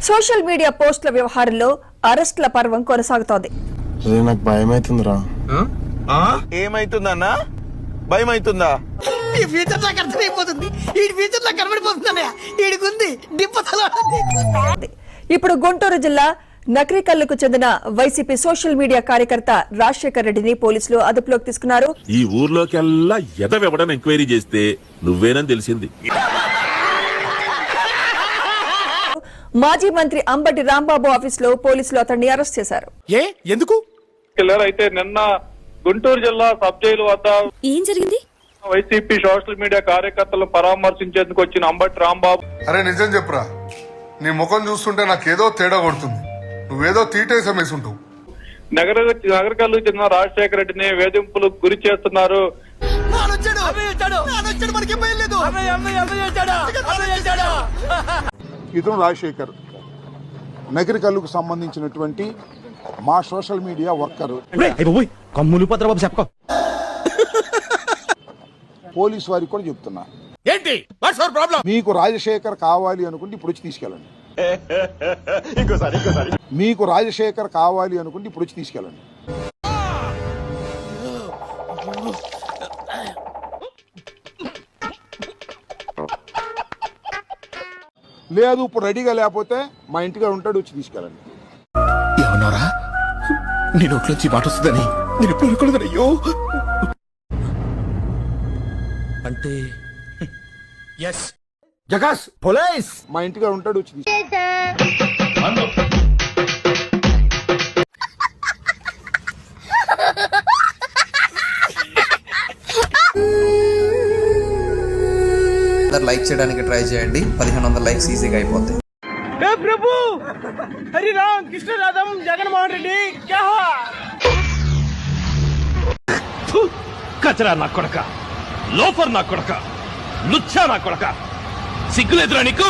Social media పోస్టుల వ్యవహారంలో అరెస్టుల పర్వం కొనసాగుతోంది. నాకు భయమైతుందిరా. ఏమైతుందన్నా? భయమైతుందా? ఈ ఫ్యూచర్ నాకు అర్థమైపోతుంది. ఈ ఫ్యూచర్ నాకు కనబడిపోతుందన్నయ్య. ఈడికుంది డిప్పతల. ఇప్పుడు గుంటూరు జిల్లా నకరికల్లుకు చెందిన వైసీపీ సోషల్ మీడియా కార్యకర్త రాజశేఖర్ రెడ్డిని పోలీసులు అదుపులోకి తీసుకున్నారు. ఈ ఊర్లోకెల్లా ఎదవెవడని ఎంక్వైరీ చేస్తే నువ్వేనని తెలిసింది. మాజీ మంత్రి అంబటి రాంబాబు ఆఫీస్ లో పోలీసులు అతన్ని అరెస్ట్ చేశారు. ఎందుకు? అయితే నిన్న గుంటూరు జిల్లా సబ్ జైలు వద్ద ఏం జరిగింది? వైసీపీ సోషల్ మీడియా కార్యకర్తలను పరామర్శించేందుకు వచ్చిన అంబటి రాంబాబు. అరే నిజం చెప్పురా, నీ ముఖం చూస్తుంటే నాకేదో తేడా కొడుతుంది. నువ్వేదో తీటేసం వేసుంటావు. నగరకల్లుకు చెందిన రాజశేఖర రెడ్డిని వేధింపులకు గురి చేస్తున్నారు. ఇతను రాజశేఖర్ నగరికల్లుకు సంబంధించినటువంటి మా సోషల్ మీడియా వర్కర్. కమ్ములు పత్రబాబు చెప్ప. పోలీసు వారికి కూడా చెప్తున్నా, ఏంటి ప్రాబ్లం? మీకు రాజశేఖర్ కావాలి అనుకుంటే ఇప్పుడు వచ్చి తీసుకెళ్ళండి. మీకు రాజశేఖర్ కావాలి అనుకుంటే ఇప్పుడు వచ్చి తీసుకెళ్ళండి. లేదు ఇప్పుడు రెడీగా లేకపోతే మా ఇంటిగా ఉంటాడు, వచ్చి తీసుకెళ్ళండి. ఏమన్నారా? నీ నోట్లోంచి మాట వస్తుందని నేను ఎప్పుడు అనుకోలేదు. అయ్యో అంటే జగాస్ పోలీస్ మా ఇంటిగా ఉంటాడు, వచ్చి లైక్ చేయడానికి ట్రై చేయండి. 1100 లైక్స్ ఈజీగా అయిపోతాయి. ప్రభు హరి రామ్ కృష్ణ రాధం జగన్మోహన్ రెడ్డి కచరా నా కొడక, లోఫర్ నా కొడక, లుచ్చా నా కొడక, సిగ్గులేదురా నీకు?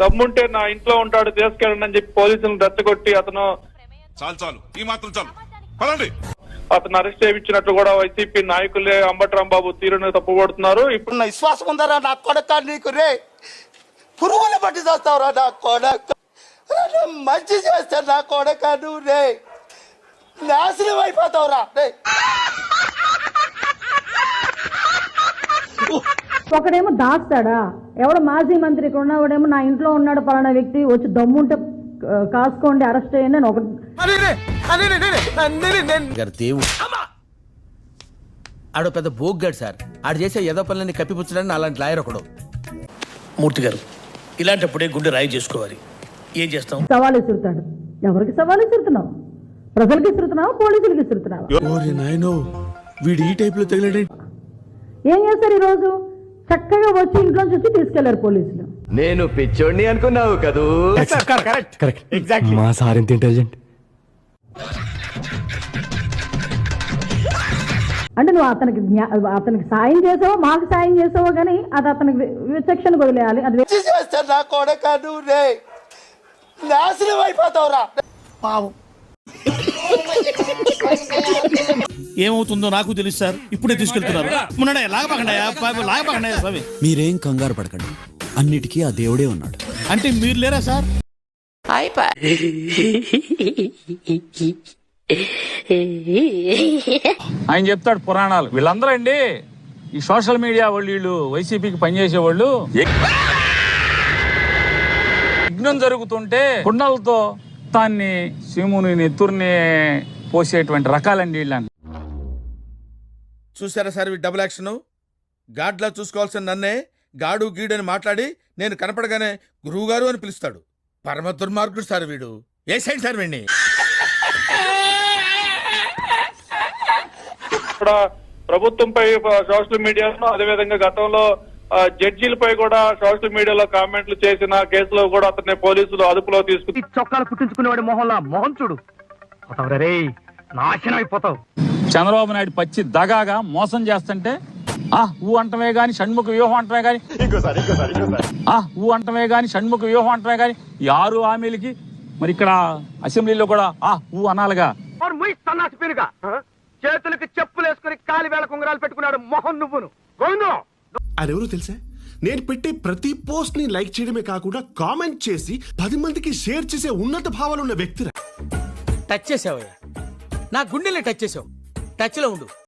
దమ్ముంటే నా ఇంట్లో ఉంటాడు, తీసుకెళ్ళండి అని చెప్పి పోలీసులను రెచ్చగొట్టి అతను చాలు ఈ మాత్రం చాలు పదండి అతను అరెస్ట్ చేయించినట్లు కూడా వైసీపీ నాయకులే అంబటి రాంబాబు తీరును తప్పుపడుతున్నారు. ఇప్పుడు నా విశ్వాసం ఉందారా నా కొడక? నీకు రే పురుగుల పట్టి చేస్తావురా నా కొడక. మంచి చేస్తా నా కొడక, నువ్వు రే నాశనం అయిపోతావురా. ఒకడేమో దాస్తాడా, ఎవడో మాజీ మంత్రి ఇక్కడ ఉన్నవాడేమో నా ఇంట్లో ఉన్నాడు పలానా వ్యక్తి, వచ్చి దమ్ముంటే కాసుకోండి అరెస్ట్ చేయండి అని ఒకటి. ఆడు పెద్ద బోగ్గాడు సార్. ఆడు చేసే ఏదో పనులని కప్పిపుచ్చడానికి అలాంటి లాయర్ ఒకడు. మూర్తి గారు, ఇలాంటప్పుడే గుండె రాయి చేసుకోవాలి. ఏం చేస్తాం? సవాల్ విసురుతాడు. ఎవరికి సవాల్ విసురుతున్నావు? ప్రజలకు విసురుతున్నావా, పోలీసులకు విసురుతున్నావా? వీడు ఈ టైప్ లో తగిలాడు. ఏం చేస్తారు ఈ రోజు? చక్కగా వచ్చి ఇంట్లో వచ్చి తీసుకెళ్లారు పోలీసులు. నేను పిచ్చోడిని అనుకున్నావు కదూ? మా సార్ ఎంత ఇంటెలిజెంట్. అంటే నువ్వు అతనికి సాయం చేసావో మాకు సాయం చేసావో కానీ అది అతనికి విచక్షణ వదిలేయాలి. అది చేస్తా నా కొడక, నువ్వు రే నాశనం అయిపోతావురా. పావు ఏమవుతుందో నాకు తెలుసు సార్. ఇప్పుడే తీసుకెళ్తున్నారు. మీరేం కంగారు పడకండి, అన్నిటికీ ఆ దేవుడే ఉన్నాడు. అంటే మీరు లేరా సార్? ఆయన చెప్తాడు పురాణాలు. వీళ్ళందరూ అండి ఈ సోషల్ మీడియా వాళ్ళు, వీళ్ళు వైసీపీకి పనిచేసే వాళ్ళు. యజ్ఞం జరుగుతుంటే కుండలతో దాన్ని శివుని నెత్తుర్ని పోసేటువంటి రకాలండి వీళ్ళని. చూసారా సార్ ఈ డబుల్ యాక్షన్? గాడ్లా చూసుకోవాల్సిన నన్నే గాడు గీడు అని మాట్లాడి నేను కనపడగానే గురువు గారు అని పిలుస్తాడు. పరమ దుర్మార్గుడు సార్ వీడు. ఏ సైడ్ సార్ వీడిని? ఇక్కడ ప్రభుత్వంపై సోషల్ మీడియాలో, అదేవిధంగా గతంలో జడ్జీలపై కూడా సోషల్ మీడియాలో కామెంట్లు చేసిన కేసులో కూడా అతన్ని పోలీసులు అదుపులో తీసుకుని చొక్కాలు కుట్టించుకునేవాడి మొహంలా మొహం చూడు, నాశనం అయిపోతావు. చంద్రబాబు నాయుడు పచ్చి దగాగా మోసం చేస్తుంటే ఊ అంటమే గాని షణ్ముఖ వ్యూహం అంటమే గాని ఊ అంటమే గాని షణ్ముఖ వ్యూహం అంటమే గాని ఈ 6 హామీలకి మరి ఇక్కడ అసెంబ్లీలో కూడా ఊ అనాలిగా. చేతులకి చెప్పులు వేసుకుని కాలి వేళ కుంగరాలు పెట్టుకున్నాడు మొహం నువ్వును. అదెవరో తెలుసా? నేను పెట్టే ప్రతి పోస్ట్ ని లైక్ చేయడమే కాకుండా కామెంట్ చేసి 10 మందికి షేర్ చేసే ఉన్నత భావాలు ఉన్న వ్యక్తిరా. టచ్ చేసావయ్యా, నా గుండెల్ని టచ్ చేసావు. టచ్ లో ఉండు.